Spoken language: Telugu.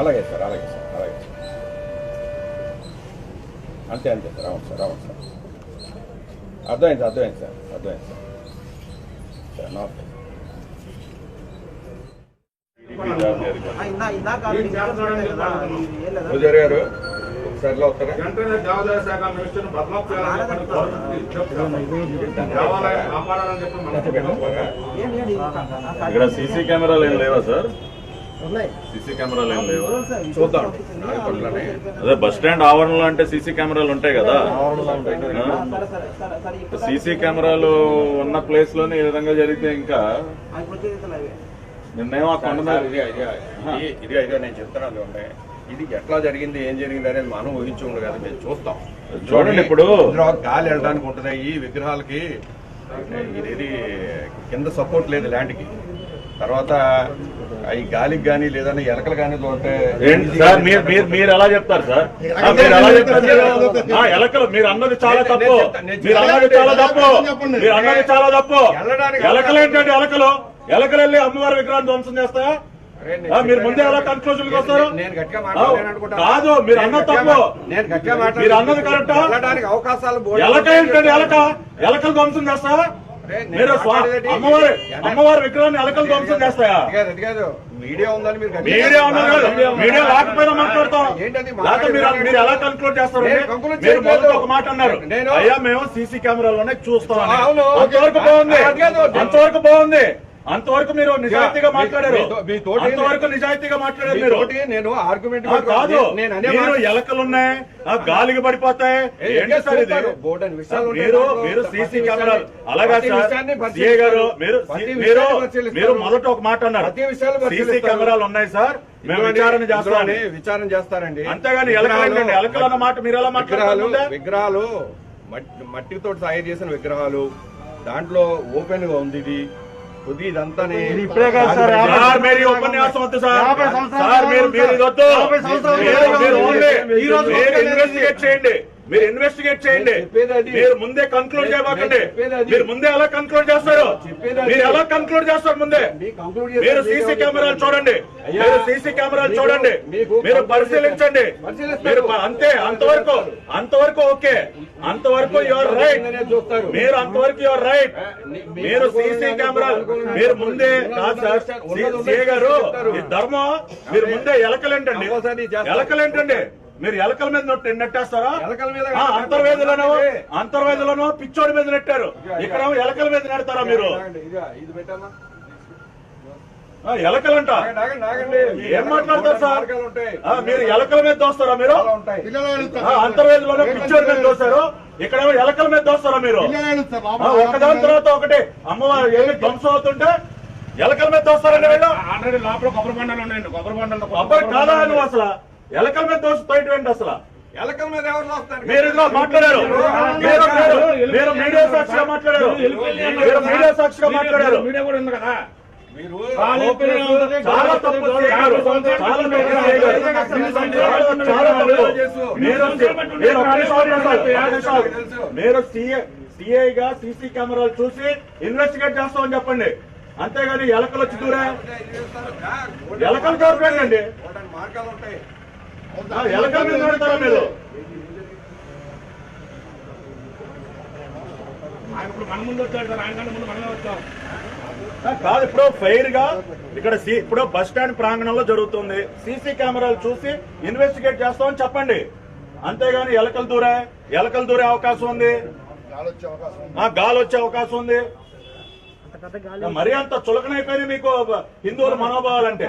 అలాగే సార్ అలాగే సార్ అలాగే సార్ అంతే అంతే సార్ అవును సార్ అర్థమైంది సార్ సార్ నమస్తే పూజారి గారు ఒకసారి వస్తారా వెంటనే దేవాదాయ శాఖ మినిస్టర్ బదలాఫ్ చేయాలని దేవాలయ కాపాడాలని చెప్పి ఇక్కడ సీసీ కెమెరాలు ఏం లేవా సార్? సీసీ కెమెరాలు ఏం లేవా? చూద్దాం. అదే బస్ స్టాండ్ ఆవరణలో అంటే సీసీ కెమెరాలు ఉంటాయి కదా. సీసీ కెమెరాలు ఉన్న ప్లేస్ లోనే ఈ విధంగా జరిగితే ఇంకా నిన్నేమో ఆ కొండ ఇది నేను చెప్తున్నాను ఉన్నాయి. ఇది ఎట్లా జరిగింది ఏం జరిగింది అనేది మనం ఊహించుకుంటు కదా మేము చూస్తాం. చూడండి ఇప్పుడు గాలి వెళ్ళడానికి ఉంటుంది. ఈ విగ్రహాలకి ఇది కింద సపోర్ట్ లేదు ల్యాండ్కి. తర్వాత ఈ గాలికి కానీ లేదన్నా ఎలకలు కానీ సార్ మీరు ఎలా చెప్తారు సార్? మీరు ఎలా చెప్తారు? ఎలకలు మీరు అన్నది చాలా తప్పు. ఎలకలు ఏంటంటే ఎలకలు వెళ్ళి అమ్మవారి విగ్రహాన్ని ధ్వంసం చేస్తాయా? మీరు ముందే ఎలా కన్క్లూజన్ వస్తారు? కాదు, మీరు అన్నది తప్పు. మీరు అన్నది కరెక్టా? ఎలక ఏంటండి? ఎలకలు ధ్వంసం చేస్తాయా? మీరు అమ్మవారి విగ్రహాన్ని ఎలకలు ధ్వంసం చేస్తాయా? మీడియా ఉందని మీడియా లేకపోయినా మాట్లాడతాం. మీరు ఎలా కన్క్లూడ్ చేస్తారు? మీరు మొదట ఒక మాట అన్నారు, అయ్యా మేము సీసీ కెమెరాలోనే చూస్తాం. అంతవరకు బాగుంది. అంతవరకు మీరు నిజాయితీగా మాట్లాడారు. నేను ఆర్గ్యుమెంట్ కాదు. మీరు ఎలకలున్నాయి, గాలికి పడిపోతాయి. మీరు సీసీ కెమెరాలు అలాగా సిఏ గారు మీరు మొదట ఒక మాట అన్నారు, సీసీ కెమెరాలు ఉన్నాయి సార్, మేము విచారణ చేస్తారండి. అంతేగాని ఎలకలు అన్న మాట మీరు ఎలా మాట్లాడారు? విగ్రహాలు మట్టితో తయారు చేసిన విగ్రహాలు, దాంట్లో ఓపెన్ గా ఉంది. ఇది ఇదంతా ఉపన్యాసం వద్దు సార్. ఇన్వెస్టిగేట్ చేయండి. మీరు ఇన్వెస్టిగేట్ చేయండి. మీరు ముందే కన్క్లూడ్ చేయబాకండి. మీరు ముందే ఎలా కన్క్లూడ్ చేస్తారు? మీరు ఎలా కన్క్లూడ్ చేస్తారు? ముందే మీరు సీసీ కెమెరాలు చూడండి. మీరు పరిశీలించండి. మీరు అంతే. అంతవరకు ఓకే. అంతవరకు యువర్ రైట్. మీరు అంతవరకు యువర్ రైట్. మీరు సీసీ కెమెరాలు మీరు ముందే కాదు సార్. సీఏ గారు ఈ ధర్మం. మీరు ముందే ఎలకలేంటండి? మీరు ఎలకల మీద నెట్టేస్తారా? అంతర్వేదిలోనో పిచ్చోడి మీద నెట్టారు. ఇక్కడ ఎలకల మీద నెడతారా మీరు? ఎలకలంట ఏం మాట్లాడతారు సార్? మీరు ఎలకల మీద దోస్తారా? మీరు అంతర్వేదిలోనో పిచ్చోడి మీద దోస్తారు. ఇక్కడ ఎలకల మీద దోస్తారా మీరు? ఒకదాని తర్వాత ఒకటి అమ్మవారు ఏమి ధ్వంసం అవుతుంటే ఎలకల మీద దోస్తారండి వీళ్ళు. ఆల్రెడీ లోపల కొబ్బరి బండలు ఉన్నాయండి. కొబ్బరి బండలు కొబ్బరి కాదా నువ్వు అసలు? ఎలకల మీద దోషిపోయేటువంటి అసలు ఎలకల మీద ఎవరు వస్తారు? మీరు ఇదిగో మాట్లాడారు. మీరు మీడియా సాక్షిగా మాట్లాడారు. మీడియా కూడా ఉంది కదా. చాలా తప్పు. మీరు సిఐగా సీసీ కెమెరాలు చూసి ఇన్వెస్టిగేట్ చేస్తామని చెప్పండి. అంతేగాని ఎలకలు వచ్చి దూరా ఎలకలు దొరకండి. మార్గాలు ఉంటాయి. ఎలకల మీద పెడతారా మీరు? ఆయన ఇప్పుడు మన ముందు వచ్చాడు సార్. ఆయన ముందు మనమే వచ్చాం కాదు. ఇప్పుడు ఫెయిర్ గా ఇక్కడ ఇప్పుడు బస్ స్టాండ్ ప్రాంగణంలో జరుగుతుంది. సీసీ కెమెరాలు చూసి ఇన్వెస్టిగేట్ చేస్తామని చెప్పండి. అంతేగాని ఎలకలు దూరే అవకాశం ఉంది, గాలి వచ్చే అవకాశం ఉంది. మరీ అంత చులకనైపోయినాయి మీకు హిందువుల మనోభావాలంటే.